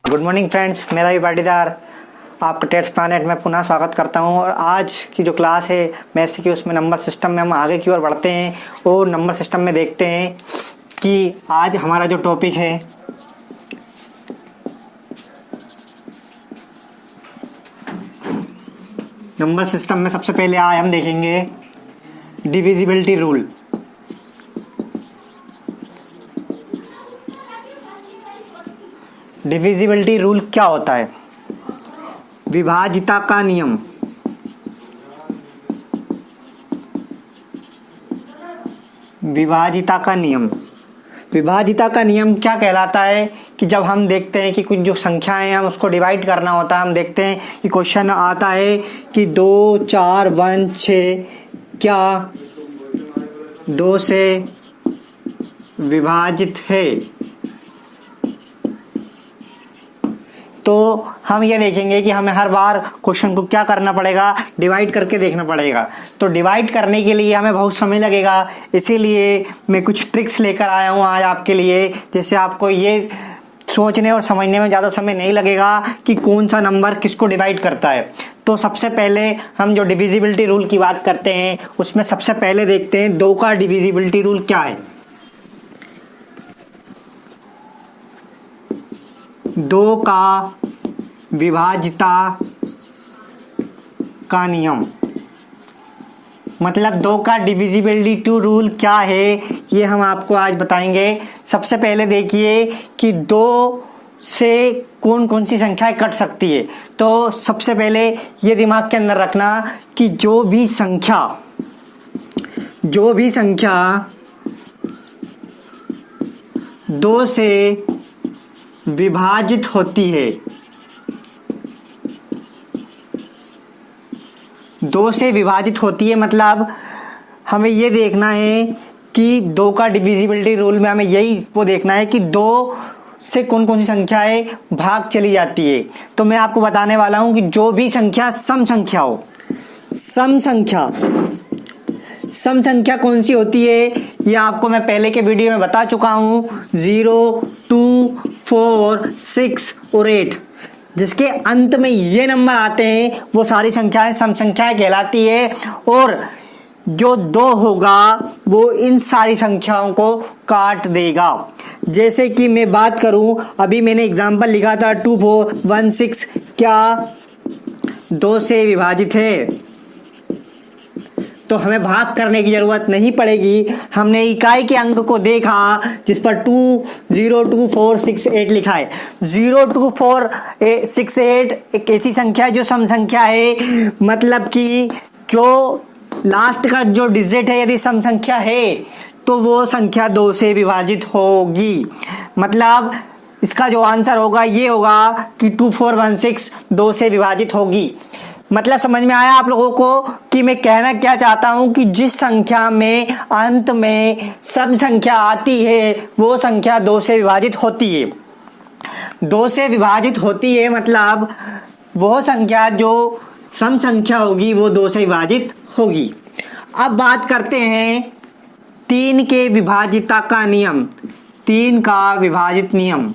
Good morning friends, मेरा भी पाटीदार आपका टेस्ट प्लानेट में पुनः स्वागत करता हूं। और आज की जो क्लास है मैथ्स की, उसमें नंबर सिस्टम में हम आगे की ओर बढ़ते हैं और नंबर सिस्टम में देखते हैं कि आज हमारा जो टॉपिक है नंबर सिस्टम में सबसे पहले आज हम देखेंगे डिविजिबिलिटी रूल। डिविजिबिलिटी रूल क्या होता है? विभाज्यता का नियम। विभाज्यता का नियम विभाज्यता का नियम क्या कहलाता है कि जब हम देखते हैं कि कुछ जो संख्याएं हैं हम उसको डिवाइड करना होता है। हम देखते हैं कि क्वेश्चन आता है कि 2, 4, 1, 6 क्या 2 से विभाजित है, तो हम ये देखेंगे कि हमें हर बार क्वेश्चन को क्या करना पड़ेगा, डिवाइड करके देखना पड़ेगा। तो डिवाइड करने के लिए हमें बहुत समय लगेगा, इसीलिए मैं कुछ ट्रिक्स लेकर आया हूँ आज आपके लिए, जैसे आपको ये सोचने और समझने में ज़्यादा समय नहीं लगेगा कि कौन सा नंबर किसको डिवाइड करता है। तो सबसे पहले हम जो डिविजिबिलिटी रूल की बात करते हैं उसमें सबसे पहले देखते हैं 2 का डिविजिबिलिटी रूल क्या है। 2 का विभाज्यता का नियम, मतलब 2 का डिविजिबिलिटी रूल क्या है ये हम आपको आज बताएंगे। सबसे पहले देखिए कि 2 से कौन कौन सी संख्याएं कट सकती है। तो सबसे पहले ये दिमाग के अंदर रखना कि जो भी संख्या 2 से विभाजित होती है, 2 से विभाजित होती है, मतलब हमें ये देखना है कि 2 का डिविजिबिलिटी रूल में हमें यही वो देखना है कि 2 से कौन कौन सी संख्याएं भाग चली जाती है। तो मैं आपको बताने वाला हूं कि जो भी संख्या सम संख्या हो, सम संख्या कौन सी होती है ये आपको मैं पहले के वीडियो में बता चुका हूं। 0, 2, 4, 6 और 8, जिसके अंत में ये नंबर आते हैं वो सारी संख्याएं सम संख्याएं कहलाती है। और जो 2 होगा वो इन सारी संख्याओं को काट देगा। जैसे कि मैं बात करूं, अभी मैंने एग्जांपल लिखा था 2, 4, 1, 6 क्या 2 से विभाजित है, तो हमें भाग करने की जरूरत नहीं पड़ेगी। हमने इकाई के अंक को देखा जिस पर 2, 0, 2, 4, 6, 8 लिखा है। 0, 2, 4, 6, 8 एक ऐसी संख्या है जो सम संख्या है, मतलब कि जो लास्ट का जो डिजिट है यदि सम संख्या है तो वो संख्या 2 से विभाजित होगी। मतलब इसका जो आंसर होगा ये होगा कि 2, 4, 1, 6 2 से विभाजित होगी। मतलब समझ में आया आप लोगों को कि मैं कहना क्या चाहता हूं कि जिस संख्या में अंत में सम संख्या आती है वो संख्या 2 से विभाजित होती है। 2 से विभाजित होती है मतलब वो संख्या जो सम संख्या होगी वो 2 से विभाजित होगी। अब बात करते हैं 3 के विभाज्यता का नियम। 3 का विभाजित नियम।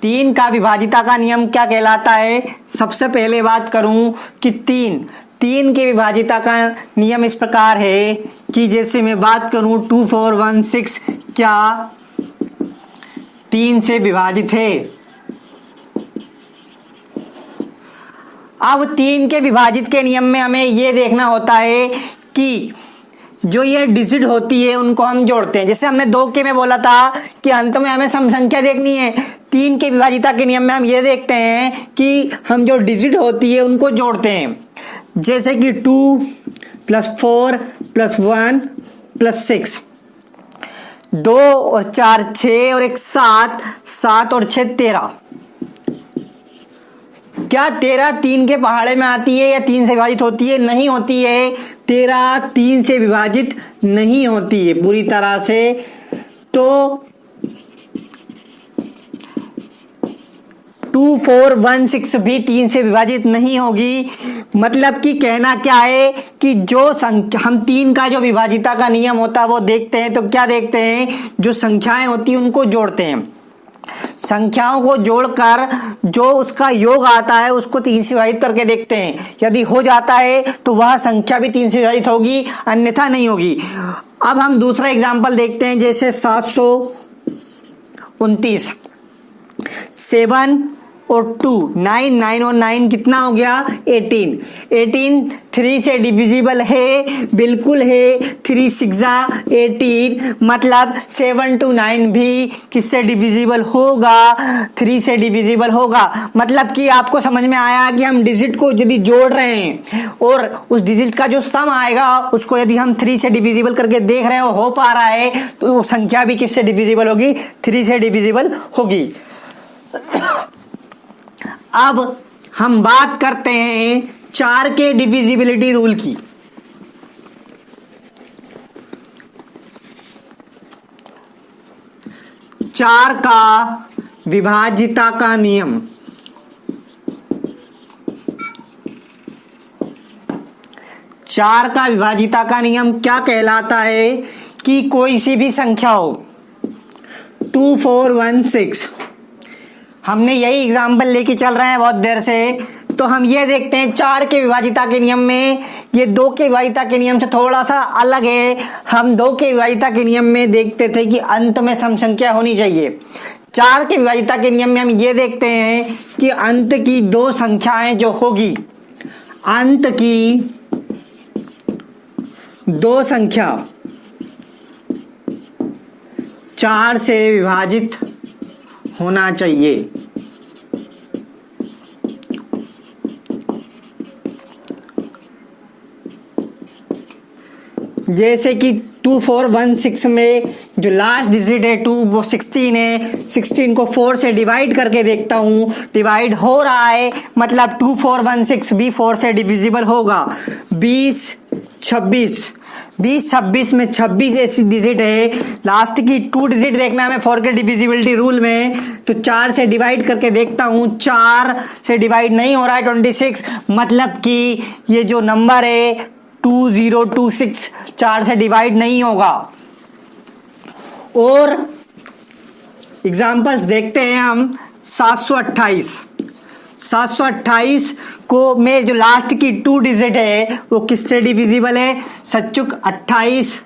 3 का विभाज्यता का नियम क्या कहलाता है? सबसे पहले बात करूं कि 3 के विभाज्यता का नियम इस प्रकार है कि जैसे मैं बात करूं 2, 4, 1, 6 क्या 3 से विभाजित है। अब 3 के विभाजित के नियम में हमें यह देखना होता है कि जो ये डिजिट होती है उनको हम जोड़ते हैं। जैसे हमने 2 के में बोला था कि अंत में हमें सम संख्या देखनी है, 3 के विभाज्यता के नियम में हम ये देखते हैं कि हम जो डिजिट होती है उनको जोड़ते हैं। जैसे कि 2 + 4 + 1 + 6, 2 और 4 6 और 1 7, 7 और 6 13। क्या 13 3 के पहाड़े में आती है या 3 से विभाजित होती है? नहीं होती है। 13 3 से विभाजित नहीं होती है पूरी तरह से। तो 2416 भी 3 से विभाजित नहीं होगी। मतलब कि कहना क्या है कि जो हम 3 का जो विभाजिता का नियम होता है वो देखते हैं, तो क्या देखते हैं, जो संख्याएं होती हैं उनको जोड़ते हैं। संख्याओं को जोड़कर जो उसका योग आता है उसको 3 से विभाजित करके देखते हैं। यदि हो जाता है तो वह संख्या भी 3 से विभाजित होगी, अन्यथा नहीं होगी। अब हम दूसरा एग्जांपल देखते हैं, जैसे 729, 7 और 2, 9, 9 और 9 कितना हो गया, 18। 18 3 से डिविजिबल है, बिल्कुल है। 3 6 18, मतलब 7 to 9 भी किससे डिविजिबल होगा, 3 से डिविजिबल होगा। मतलब कि आपको समझ में आया कि हम डिजिट को यदि जोड़ रहे हैं और उस डिजिट का जो सम आएगा उसको यदि हम 3 से डिविजिबल करके देख रहे हो पा रहा है, तो वो संख्या भी किससे डिविजिबल होगी, 3 से डिविजिबल होगी। अब हम बात करते हैं 4 के डिविजिबिलिटी रूल की। चार का विभाजिता का नियम। चार का विभाजिता का नियम क्या कहलाता है कि कोई सी भी संख्या हो, 2416, हमने यही एग्जाम्पल लेके चल रहे हैं बहुत देर से, तो हम ये देखते हैं 4 के विभाजिता के नियम में ये 2 के विभाजिता के नियम से थोड़ा सा अलग है। हम 2 के विभाजिता के नियम में देखते थे कि अंत में सम संख्या होनी चाहिए। 4 के विभाजिता के नियम में हम ये देखते हैं कि अंत की 2 संख्याएं जो होगी, अंत की 2 संख्या 4 से विभाजित होना चाहिए। जैसे कि 2416 में जो लास्ट डिजिट है 2 वो 16 है। 16 को 4 से डिवाइड करके देखता हूं, डिवाइड हो रहा है, मतलब 2416 भी 4 से डिविजिबल होगा। 20 26 में 26 ऐसी डिजिट है, लास्ट की 2 डिजिट देखना है 4 के डिविजिबिलिटी रूल में, तो 4 से डिवाइड करके देखता हूं, 4 से डिवाइड नहीं हो रहा है 26, मतलब कि ये जो नंबर है 2026 4 से डिवाइड नहीं होगा। और एग्जाम्पल्स देखते हैं हम। 728 को में जो लास्ट की 2 डिजिट है वो किससे डिविजिबल है, सच्चुक 28,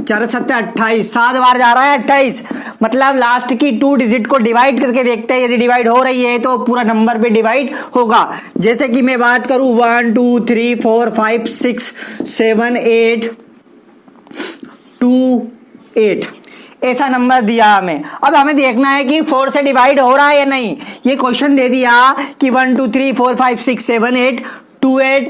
4 7 28, 7 बार जा रहा है 28, मतलब लास्ट की 2 डिजिट को डिवाइड करके देखते हैं, यदि डिवाइड हो रही है तो पूरा नंबर पे डिवाइड होगा। जैसे कि मैं बात करूं 1 2 3 4 5 6 7 8 2 8, ऐसा नंबर दिया हमें। अब हमें देखना है कि 4 से डिवाइड हो रहा है या नहीं। ये क्वेश्चन दे दिया कि 1 2 3 4 5 6 7 8 2 8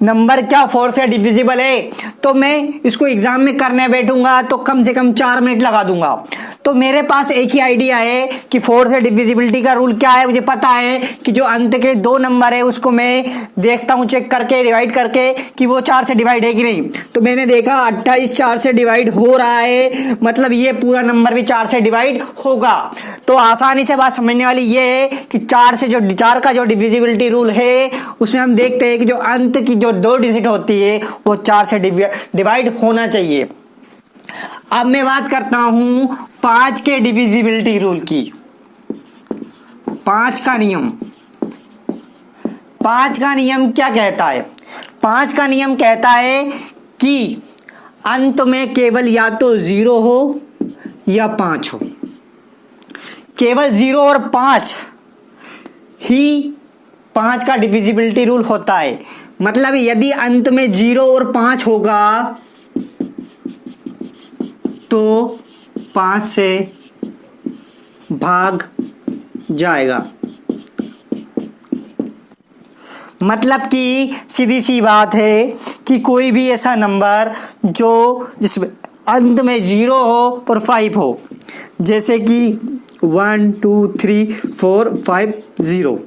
नंबर क्या 4 से डिविजिबल है, तो मैं इसको एग्जाम में करने बैठूंगा तो कम से कम 4 मिनट लगा दूंगा। तो मेरे पास एक ही आइडिया है कि 4 से डिविजिबिलिटी का रूल क्या है। मुझे पता है कि जो अंत के 2 नंबर है उसको मैं देखता हूं चेक करके, डिवाइड करके कि वो 4 से डिवाइड है कि नहीं। तो मैंने देखा 28 4 से डिवाइड हो रहा है, मतलब ये पूरा नंबर भी 4 से डिवाइड होगा। तो आसानी से बात समझने वाली ये है कि 4 का जो डिविजिबिलिटी रूल है उसमें हम देखते हैं कि जो अंत की जो 2 डिजिट होती है वो 4 से डिवाइड होना चाहिए। अब मैं बात करता हूं 5 के डिविजिबिलिटी रूल की। 5 का नियम क्या कहता है? 5 का नियम कहता है कि अंत में केवल या तो 0 हो या 5 हो। केवल 0 और 5 ही 5 का डिविजिबिलिटी रूल होता है। मतलब यदि अंत में 0 और 5 होगा तो 5 से भाग जाएगा। मतलब कि सीधी सी बात है कि कोई भी ऐसा नंबर जो जिसमें अंत में 0 हो और 5 हो, जैसे कि 1 2 3 4 5 0।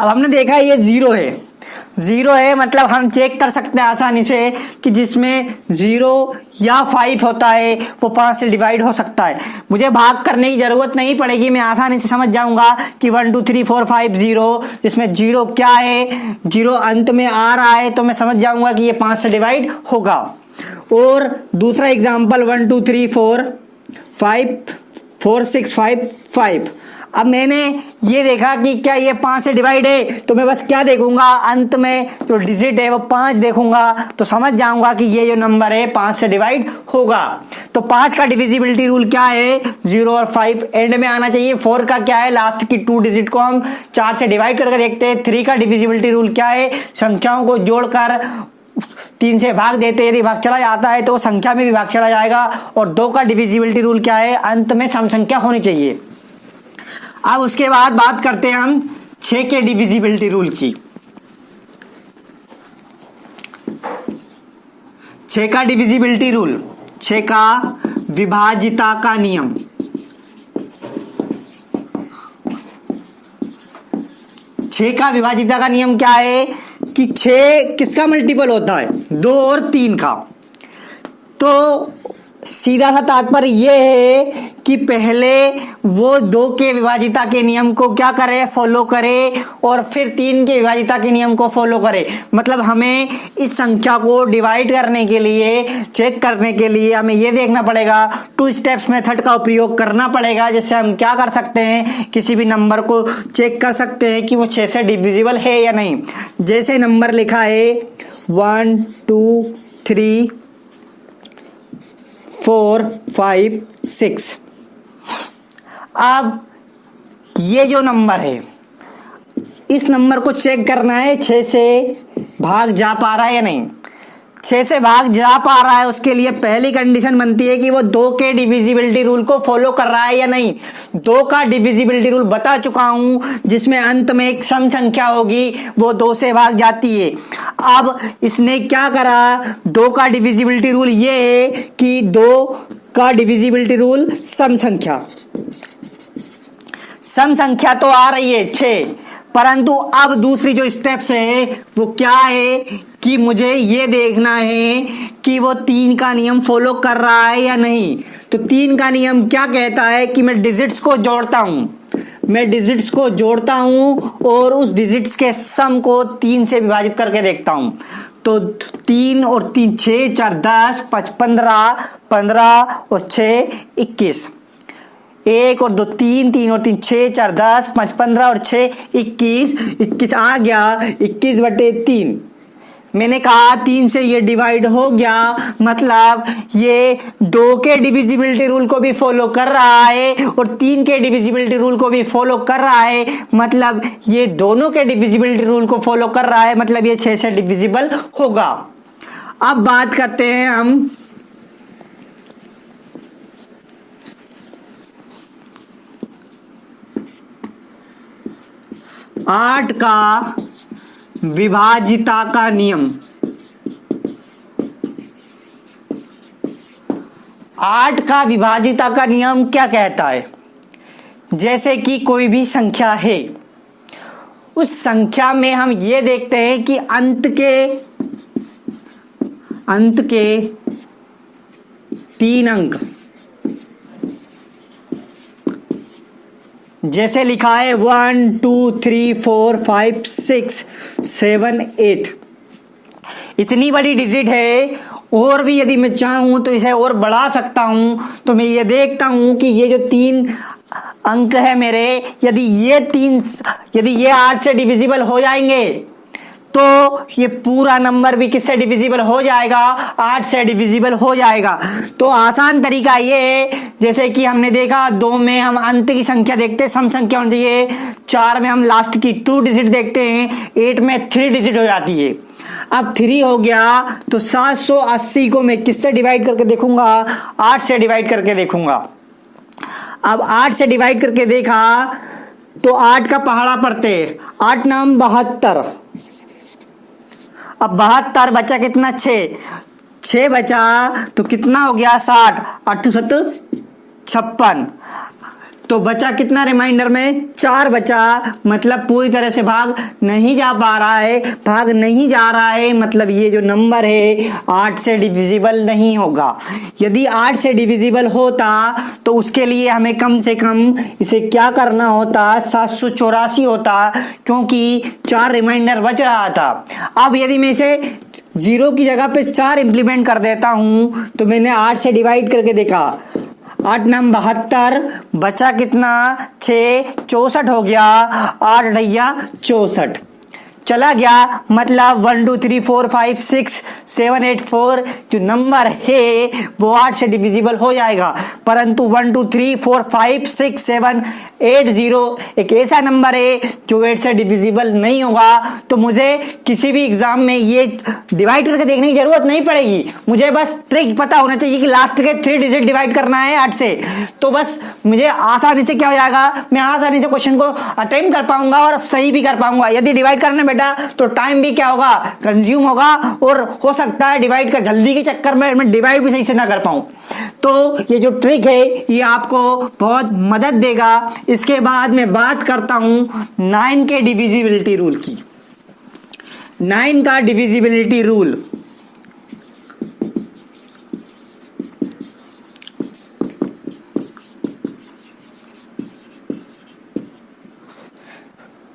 अब हमने देखा ये 0 है जीरो है मतलब हम चेक कर सकते हैं आसानी से कि जिसमें 0 या 5 होता है वो 5 से डिवाइड हो सकता है। मुझे भाग करने की जरूरत नहीं पड़ेगी, मैं आसानी से समझ जाऊंगा कि 1 2 3 4 5 0, जिसमें 0 क्या है, 0 अंत में आ रहा है, तो मैं समझ जाऊंगा कि ये 5 से डिवाइड होगा। और दूसरा एग्जाम्पल 1 2 3 4 5 4 6 5 5। अब मैंने ये देखा कि क्या ये 5 से डिवाइड है, तो मैं बस क्या देखूंगा, अंत में जो डिजिट है वो 5 देखूंगा, तो समझ जाऊंगा कि ये जो नंबर है 5 से डिवाइड होगा। तो 5 का डिविजिबिलिटी रूल क्या है, 0 और 5 एंड में आना चाहिए। 4 का क्या है, लास्ट की 2 डिजिट को हम 4 से डिवाइड करके देखते हैं। 3 का डिविजिबिलिटी रूल क्या है, संख्याओं को जोड़कर 3 से भाग देते, यदि भाग चला जाता है तो संख्या में भी भाग चला जाएगा। और 2 का डिविजिबिलिटी रूल क्या है, अंत में सम संख्या होनी चाहिए। अब उसके बाद बात करते हैं हम 6 के डिविजिबिलिटी रूल की। 6 का डिविजिबिलिटी रूल, 6 का विभाजिता का नियम। 6 का विभाजिता का नियम क्या है कि 6 किसका मल्टीपल होता है, 2 और 3 का। तो सीधा सा तात्पर्य ये है कि पहले वो 2 के विभाजिता के नियम को क्या करे, फॉलो करे, और फिर 3 के विभाजिता के नियम को फॉलो करे। मतलब हमें इस संख्या को डिवाइड करने के लिए, चेक करने के लिए हमें ये देखना पड़ेगा, 2 स्टेप्स मेथड का उपयोग करना पड़ेगा, जिससे हम क्या कर सकते हैं, किसी भी नंबर को चेक कर सकते हैं कि वो 6 से डिविजिबल है या नहीं। जैसे नंबर लिखा है 1 2 3 4 5 6। अब ये जो नंबर है, इस नंबर को चेक करना है 6 से भाग जा पा रहा है या नहीं। 6 से भाग जा पा रहा है, उसके लिए पहली कंडीशन बनती है कि वो 2 के डिविजिबिलिटी रूल को फॉलो कर रहा है या नहीं। 2 का डिविजिबिलिटी रूल बता चुका हूं, जिसमें अंत में एक सम संख्या होगी, वो 2 से भाग जाती है। अब इसने क्या करा, 2 का डिविजिबिलिटी रूल ये है कि 2 का डिविजिबिलिटी रूल सम संख्या तो आ रही है 6, परंतु अब दूसरी जो स्टेप्स है वो क्या है कि मुझे ये देखना है कि वो 3 का नियम फॉलो कर रहा है या नहीं। तो 3 का नियम क्या कहता है कि मैं डिजिट्स को जोड़ता हूं, और उस डिजिट्स के सम को 3 से विभाजित करके देखता हूं। तो 3 और 3 6 4 10 5 15 15 और 6 21। 1 और 2 3 3 और 3 6 4 10 5 15 और 6 21 21 आ गया 21/3। मैंने कहा 3 से ये डिवाइड हो गया, मतलब ये 2 के डिविजिबिलिटी रूल को भी फॉलो कर रहा है और 3 के डिविजिबिलिटी रूल को भी फॉलो कर रहा है, मतलब ये दोनों के डिविजिबिलिटी रूल को फॉलो कर रहा है, मतलब ये 6 से डिविजिबल होगा। अब बात करते हैं हम 8 का विभाजिता का नियम। 8 का विभाजिता का नियम क्या कहता है, जैसे कि कोई भी संख्या है, उस संख्या में हम ये देखते हैं कि अंत के 3 अंक, जैसे लिखा है 1 2 3 4 5 6 7 8। इतनी बड़ी डिजिट है, और भी यदि मैं चाहूं तो इसे और बढ़ा सकता हूं। तो मैं ये देखता हूं कि ये जो 3 अंक है मेरे, यदि ये 8 से डिविजिबल हो जाएंगे तो ये पूरा नंबर भी किससे डिविजिबल हो जाएगा, 8 से डिविजिबल हो जाएगा। तो आसान तरीका ये है, जैसे कि हमने देखा 2 में हम अंत की संख्या देखते हैं, सम संख्या होनी चाहिए, 4 में हम लास्ट की 2 डिजिट देखते हैं, 8 में 3 डिजिट हो जाती है। अब 3 हो गया तो 780 को मैं किससे डिवाइड करके देखूंगा, 8 से डिवाइड करके देखूंगा। अब 8 से डिवाइड करके देखा तो 8 का पहाड़ा पड़ते, 8 नाम 72। अब 72 बचा कितना, 6 बचा तो कितना हो गया 60, 8 7 56। तो बचा कितना रिमाइंडर में? 4 बचा, मतलब पूरी तरह से भाग नहीं जा पा रहा है, भाग नहीं जा रहा है, मतलब ये जो नंबर है 8 से डिविजिबल नहीं होगा। यदि 8 से डिविजिबल होता तो उसके लिए हमें कम से कम इसे क्या करना होता? 784 होता, क्योंकि 4 रिमाइंडर बच रहा था। अब यदि मैं इसे 0 की जगह पे 4 इंप्लीमेंट कर देता हूं, तो मैंने 8 से डिवाइड करके देखा, 8 9 72, बचा कितना? 6, 64 हो गया, 8 ढैया 64 चला गया, मतलब 1 2 3 4 5 6 7 8 4 जो नंबर है वो 8 से डिविजिबल हो जाएगा। परंतु 1 2 3 4 5 6 7 8 0 एक ऐसा नंबर है जो 8 से डिविजिबल नहीं होगा। तो मुझे किसी भी एग्जाम में ये डिवाइड करके देखने की जरूरत नहीं पड़ेगी, मुझे बस ट्रिक पता होना चाहिए कि लास्ट के 3 डिजिट डिवाइड करना है 8 से, तो बस मुझे आसानी से क्या हो जाएगा, मैं आसानी से क्वेश्चन को अटेम्प्ट कर पाऊंगा और सही भी कर पाऊंगा। यदि डिवाइड करने बेटा तो टाइम भी क्या होगा? कंज्यूम होगा, और हो सकता है डिवाइड का जल्दी के चक्कर में मैं डिवाइड भी सही से ना कर पाऊं। तो ये जो ट्रिक है ये आपको बहुत मदद देगा। इसके बाद मैं बात करता हूं 9 के डिविजिबिलिटी रूल की। 9 का डिविजिबिलिटी रूल,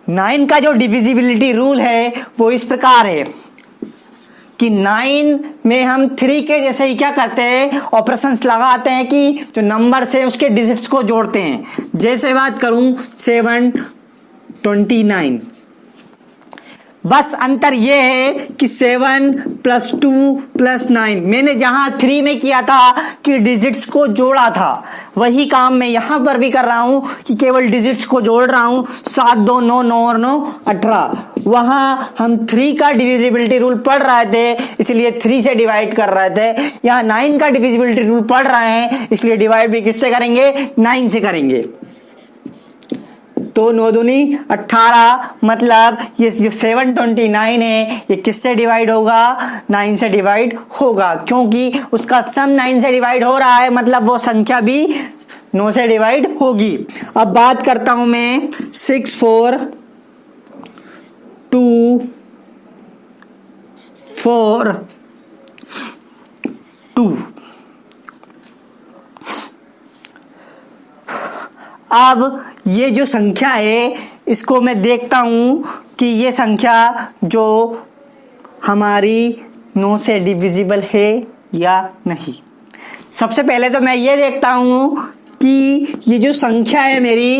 नाइन का जो डिविजिबिलिटी रूल है वो इस प्रकार है कि 9 में हम 3 के जैसे ही क्या करते हैं? ऑपरेशंस लगाते हैं कि जो नंबर से उसके डिजिट्स को जोड़ते हैं। जैसे बात करूं 7 29, बस अंतर यह है कि 7 + 2 + 9, मैंने जहां 3 में किया था कि डिजिट्स को जोड़ा था, वही काम मैं यहां पर भी कर रहा हूं कि केवल डिजिट्स को जोड़ रहा हूं। 7 2 9 9 और 9 18, वहां हम 3 का डिविजिबिलिटी रूल पढ़ रहे थे इसलिए 3 से डिवाइड कर रहे थे। यहां 9 का डिविजिबिलिटी रूल पढ़ रहे हैं इसलिए डिवाइड भी किससे करेंगे? 9 से करेंगे। तो 9 दूनी 18, मतलब ये जो 729 है ये किससे डिवाइड होगा? 9 से डिवाइड होगा, क्योंकि उसका सम 9 से डिवाइड हो रहा है, मतलब वो संख्या भी 9 से डिवाइड होगी। अब बात करता हूं मैं 6 4 2 4 2। अब ये जो संख्या है इसको मैं देखता हूं कि ये संख्या जो हमारी 9 से डिविजिबल है या नहीं। सबसे पहले तो मैं ये देखता हूं कि ये जो संख्या है मेरी,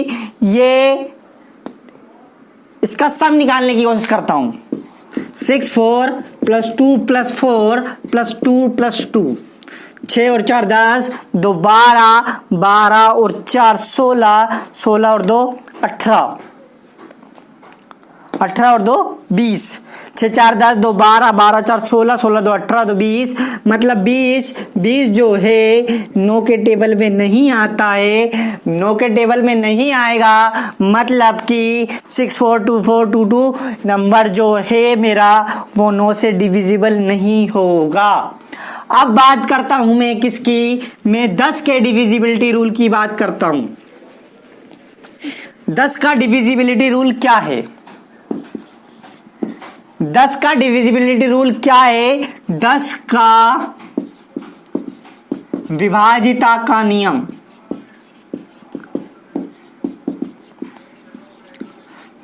ये इसका सम निकालने की कोशिश करता हूं। 6 4 + 2 + 4 + 2 + 2, 6 और 4 10, 2 12, 12 और 4 16, 16 और 2 18, 18 और 2 20, 6 4 10, 2 12, 12 4 16, 16 2 18, 2 20, मतलब 20 जो है 9 के टेबल में नहीं आता है। 9 के टेबल में नहीं आएगा, मतलब कि 6 4 2 4 2 2 नंबर जो है मेरा वो 9 से डिविजिबल नहीं होगा। अब बात करता हूं मैं किसकी? मैं 10 के डिविजिबिलिटी रूल की बात करता हूं। 10 का डिविजिबिलिटी रूल क्या है? 10 का डिविजिबिलिटी रूल क्या है? 10 का विभाजिता का नियम।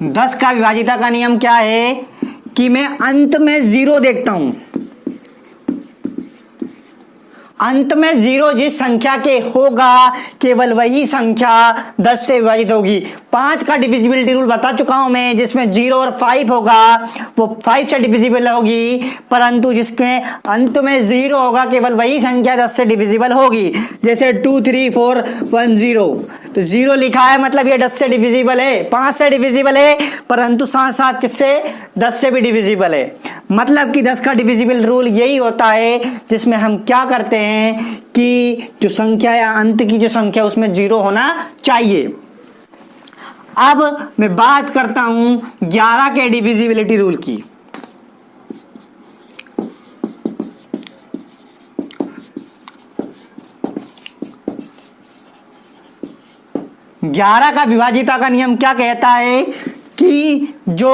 10 का विभाजिता का नियम क्या है कि मैं अंत में 0 देखता हूं। अंत में 0 जिस संख्या के होगा केवल वही संख्या 10 से विभाजित होगी। 5 का डिविजिबिलिटी रूल बता चुका हूं मैं, जिसमें 0 और 5 होगा वो 5 से डिविजिबल होगी, परंतु जिसमें अंत में 0 होगा केवल वही संख्या 10 से डिविजिबल होगी। जैसे 2 3 4 1 0, तो 0 लिखा है मतलब ये 10 से डिविजिबल है, 5 से डिविजिबल है, परंतु साथ साथ किससे? 10 से भी डिविजिबल है। मतलब कि 10 का डिविजिबल रूल यही होता है जिसमें हम क्या करते हैं कि जो संख्या या अंत की जो संख्या उसमें 0 होना चाहिए। अब मैं बात करता हूं 11 के डिविजिबिलिटी रूल की। 11 का विभाजिता का नियम क्या कहता है कि जो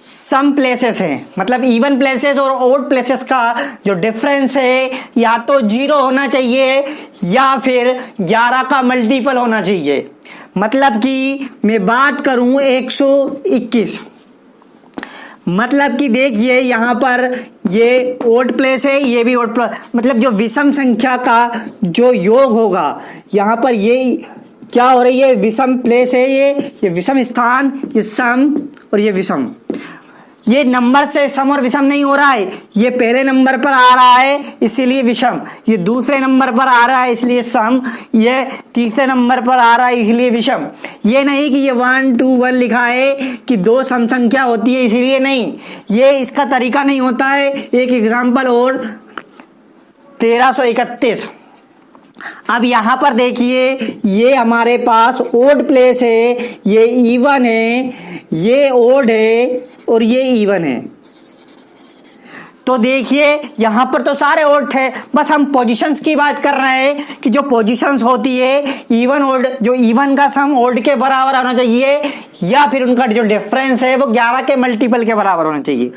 सम प्लेसेस है, मतलब इवन प्लेसेस और ओड प्लेसेस का जो डिफरेंस है या तो 0 होना चाहिए या फिर 11 का मल्टीपल होना चाहिए। मतलब कि मैं बात करूं 121, मतलब कि देखिए यहां पर ये ओड प्लेस है, ये भी ओड प्लेस, मतलब जो विषम संख्या का जो योग होगा यहां पर ये क्या हो रही है, विषम प्लेस है, ये विषम स्थान, ये सम और ये विषम। ये नंबर से सम और विषम नहीं हो रहा है, ये पहले नंबर पर आ रहा है इसीलिए विषम, ये दूसरे नंबर पर आ रहा है इसलिए सम, ये तीसरे नंबर पर आ रहा है इसलिए विषम। ये नहीं कि ये 1 2 1 लिखा है कि 2 सम संख्या होती है इसलिए नहीं, ये इसका तरीका नहीं होता है। एक एग्जाम्पल और 1331। अब यहां पर देखिए ये हमारे पास ओड प्लेस है, ये इवन है, ये ओड है और ये इवन है। तो देखिए यहां पर तो सारे ओड थे, बस हम पोजीशंस की बात कर रहे हैं कि जो पोजीशंस होती है इवन ओड, जो इवन का सम ओड के बराबर होना चाहिए या फिर उनका जो डिफरेंस है वो 11 के मल्टीपल के बराबर होना चाहिए।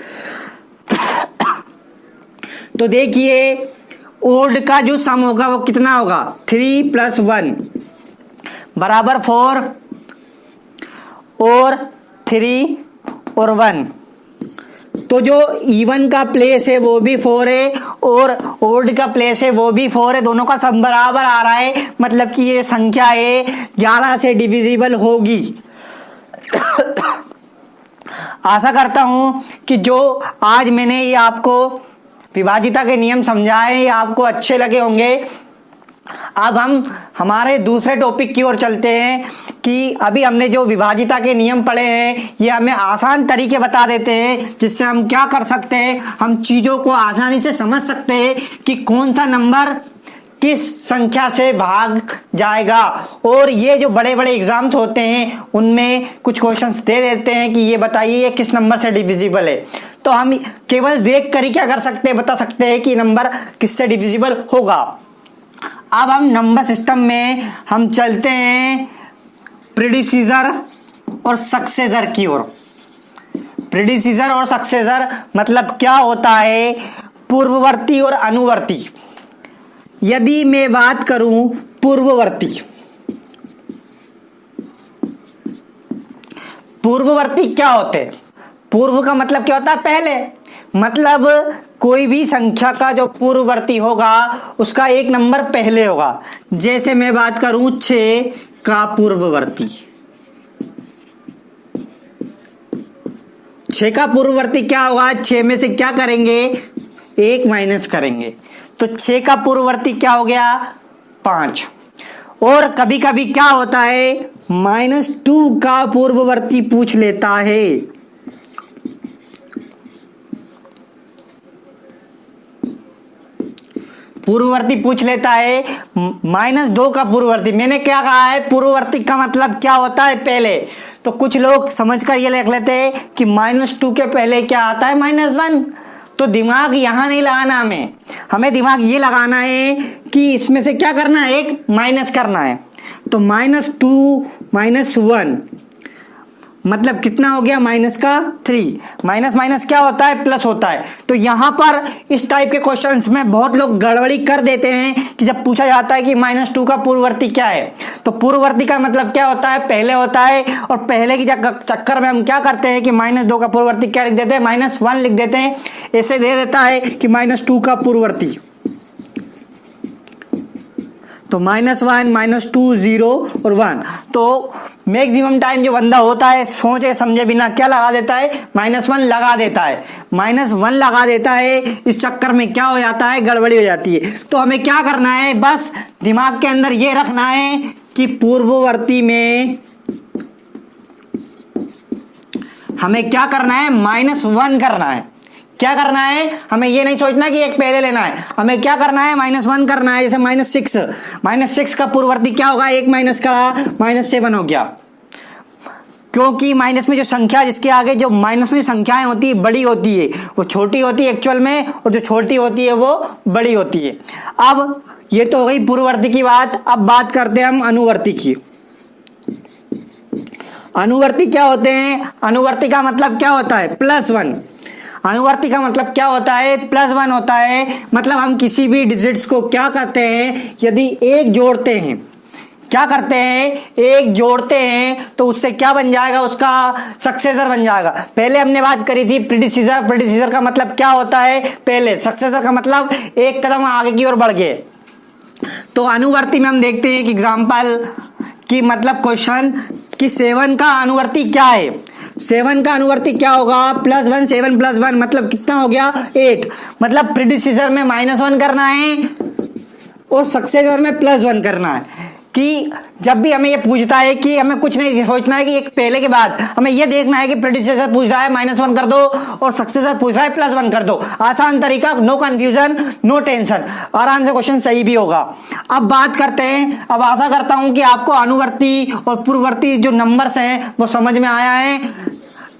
तो देखिए ओड का जो सम होगा वो कितना होगा, 3 + 1 बराबर 4 और 3 और 1। तो जो इवन का प्लेस है वो भी 4 है और ओड का प्लेस है वो भी 4 है, दोनों का सम बराबर आ रहा है, मतलब कि ये संख्या है 11 से डिविजिबल होगी। आशा करता हूं कि जो आज मैंने ये आपको विभाजिता के नियम समझाए ये आपको अच्छे लगे होंगे। अब हम हमारे दूसरे टॉपिक की ओर चलते हैं कि अभी हमने जो विभाजिता के नियम पढ़े हैं ये हमें आसान तरीके बता देते हैं जिससे हम क्या कर सकते हैं, हम चीजों को आसानी से समझ सकते हैं कि कौन सा नंबर किस संख्या से भाग जाएगा। और ये जो बड़े बड़े एग्जाम्स होते हैं उनमें कुछ क्वेश्चंस दे देते हैं कि ये बताइए ये किस नंबर से डिविजिबल है, तो हम केवल देख कर ही क्या कर सकते हैं, बता सकते हैं कि नंबर किससे डिविजिबल होगा। अब हम नंबर सिस्टम में हम चलते हैं प्रीडिसीजर और सक्सेसर की ओर। प्रीडिसीजर और सक्सेसर मतलब क्या होता है, पूर्ववर्ती और अनुवर्ती। यदि मैं बात करूं पूर्ववर्ती, पूर्ववर्ती क्या होते हैं, पूर्व का मतलब क्या होता है, पहले, मतलब कोई भी संख्या का जो पूर्ववर्ती होगा उसका एक नंबर पहले होगा। जैसे मैं बात करूं 6 का पूर्ववर्ती, 6 का पूर्ववर्ती क्या होगा, 6 में से क्या करेंगे, 1 माइनस करेंगे, तो 6 का पूर्ववर्ती क्या हो गया, 5। और कभी कभी क्या होता है, -2 का पूर्ववर्ती पूछ लेता है। पूर्ववर्ती पूछ लेता है, -2 का पूर्ववर्ती। मैंने क्या कहा है, पूर्ववर्ती का मतलब क्या होता है, पहले। तो कुछ लोग समझकर ये लिख लेते हैं कि -2 के पहले क्या आता है, -1। तो दिमाग यहां नहीं लगाना, हमें दिमाग ये लगाना है कि इसमें से क्या करना है, एक माइनस करना है। तो -2 - 1 मतलब कितना हो गया, माइनस का 3। माइनस माइनस क्या होता है, प्लस होता है। तो यहां पर इस टाइप के क्वेश्चंस में बहुत लोग गड़बड़ी कर देते हैं कि जब पूछा जाता है कि -2 का पूर्ववर्ती क्या है, तो पूर्ववर्ती का मतलब क्या होता है, पहले होता है। और पहले की चक्कर में हम क्या करते हैं कि -2 का पूर्ववर्ती क्या लिख देते हैं, -1 लिख देते हैं। ऐसे दे देता है कि -2 का पूर्ववर्ती, तो -1 -2 0 और 1। तो मैक्सिमम टाइम जो बंदा होता है सोचे समझे बिना क्या लगा देता है, -1 लगा देता है, -1 लगा देता है। इस चक्कर में क्या हो जाता है, गड़बड़ी हो जाती है। तो हमें क्या करना है, बस दिमाग के अंदर ये रखना है कि पूर्ववर्ती में हमें क्या करना है, -1 करना है। क्या करना है, हमें ये नहीं सोचना कि एक पहले लेना है, हमें क्या करना है, -1 करना है। जैसे -6 का पूर्ववर्ती क्या होगा, 1 माइनस का -7 हो गया। क्योंकि माइनस में जो संख्या जिसके आगे जो माइनस में संख्याएं होती है बड़ी होती है, वो छोटी होती है एक्चुअल में, और जो छोटी होती है वो बड़ी होती है। अब ये तो हो गई पूर्ववर्ती की बात। अब बात करते हैं हम अनुवर्ती की। अनुवर्ती क्या होते हैं? अनुवर्ती का मतलब क्या होता है? +1। अनुवर्ती का मतलब क्या होता है? +1 होता है। मतलब हम किसी भी डिजिट्स को क्या करते हैं, यदि एक जोड़ते हैं, क्या करते हैं, एक जोड़ते हैं तो उससे क्या बन जाएगा, उसका सक्सेसर बन जाएगा। पहले हमने बात करी थी प्रीडिसीजर। प्रीडिसीजर का मतलब क्या होता है? पहले। सक्सेसर का मतलब एक कदम आगे की ओर बढ़ गए। तो अनुवर्ती में हम देखते हैं कि एग्जाम्पल की मतलब क्वेश्चन कि 7 का अनुवर्ती क्या है। 7 का अनुवर्ती क्या होगा? +1। 7 + 1 मतलब कितना हो गया? 8। मतलब प्रीडिसीजर में -1 करना है और सक्सेसर में +1 करना है। कि जब भी हमें ये पूछता है कि हमें कुछ नहीं सोचना है कि एक पहले के बाद, हमें ये देखना है कि प्रीडिसेसर पूछ रहा है -1 कर दो और सक्सेसर पूछ रहा है +1 कर दो। आसान तरीका, नो कंफ्यूजन, नो टेंशन, आराम से क्वेश्चन सही भी होगा। अब बात करते हैं, अब आशा करता हूं कि आपको अनुवर्ती और पूर्ववर्ती जो नंबर्स हैं वो समझ में आया है।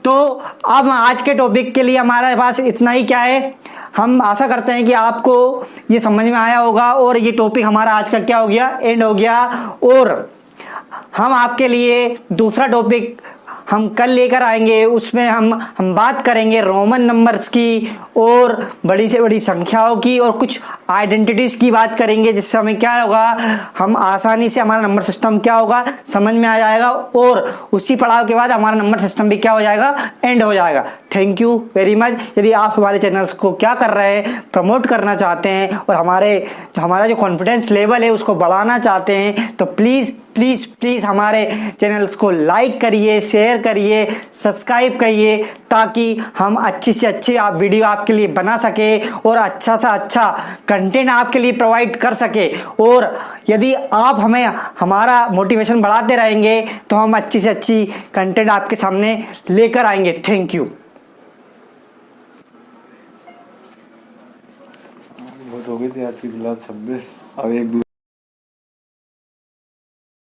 तो अब आज के टॉपिक के लिए हमारे पास इतना ही क्या है, हम आशा करते हैं कि आपको ये समझ में आया होगा और ये टॉपिक हमारा आज का क्या हो गया, एंड हो गया। और हम आपके लिए दूसरा टॉपिक हम कल लेकर आएंगे। उसमें हम बात करेंगे रोमन नंबर्स की और बड़ी से बड़ी संख्याओं की और कुछ आइडेंटिटीज की बात करेंगे, जिससे हमें क्या होगा, हम आसानी से हमारा नंबर सिस्टम क्या होगा समझ में आ जाएगा और उसी पड़ाव के बाद हमारा नंबर सिस्टम भी क्या हो जाएगा, एंड हो जाएगा। Thank you very much. यदि आप हमारे चैनल्स को क्या कर रहे हैं, प्रमोट करना चाहते हैं और हमारा जो कॉन्फिडेंस लेवल है उसको बढ़ाना चाहते हैं, तो प्लीज प्लीज प्लीज हमारे चैनल्स को लाइक करिए, शेयर करिए, सब्सक्राइब करिए, ताकि हम अच्छी से अच्छी वीडियो आपके लिए बना सके और अच्छा सा अच्छा कंटेंट आपके लिए प्रोवाइड कर सके। और यदि आप हमें हमारा मोटिवेशन बढ़ाते रहेंगे तो हम अच्छी से अच्छी कंटेंट आपके सामने लेकर आएंगे। Thank you. बहुत हो गई थी आज की क्लास 26। अब एक